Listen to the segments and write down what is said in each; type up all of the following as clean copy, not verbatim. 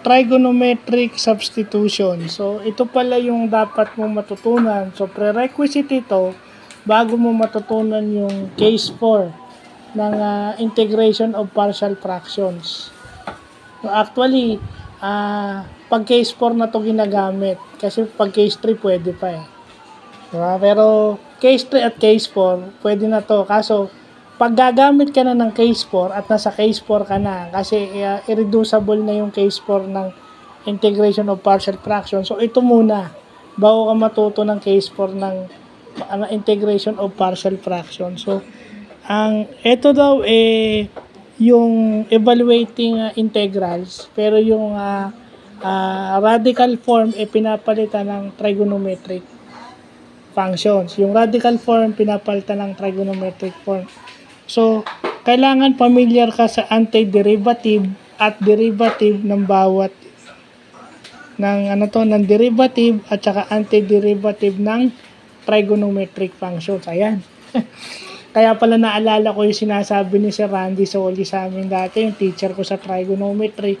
trigonometric substitution. So, ito pala yung dapat mo matutunan. So, prerequisite ito bago mo matutunan yung case 4 ng integration of partial fractions. So, actually, pag case 4 na to ginagamit. Kasi pag case 3, pwede pa eh. Diba? Pero, case 3 at case 4, pwede na to. Kaso, pag gagamit ka na ng case 4 at nasa case 4 ka na, kasi irreducible na yung case 4 ng integration of partial fraction. So, ito muna, bago ka matuto ng case 4 ng integration of partial fraction. So, ito daw yung evaluating integrals, pero yung radical form pinapalitan ng trigonometric functions. Yung radical form pinapalitan ng trigonometric form. So, kailangan familiar ka sa antiderivative at derivative ng bawat ng derivative at saka antiderivative ng trigonometric functions. Ayan. Kaya pala naalala ko yung sinasabi ni Sir Randy Soli sa amin dati, yung teacher ko sa trigonometry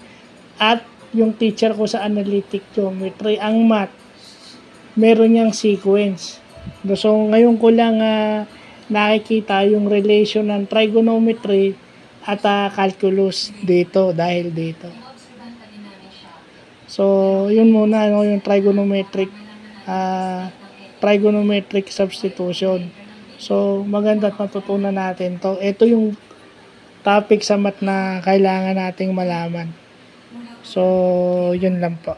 at yung teacher ko sa analytic geometry. Ang math, meron niyang sequence. So, ngayon ko lang nakikita yung relation ng trigonometry at calculus dito, dahil dito. So, yun muna, yung trigonometric substitution. So, maganda at matutunan natin to. Ito yung topic sa math na kailangan nating malaman. So, yun lang po.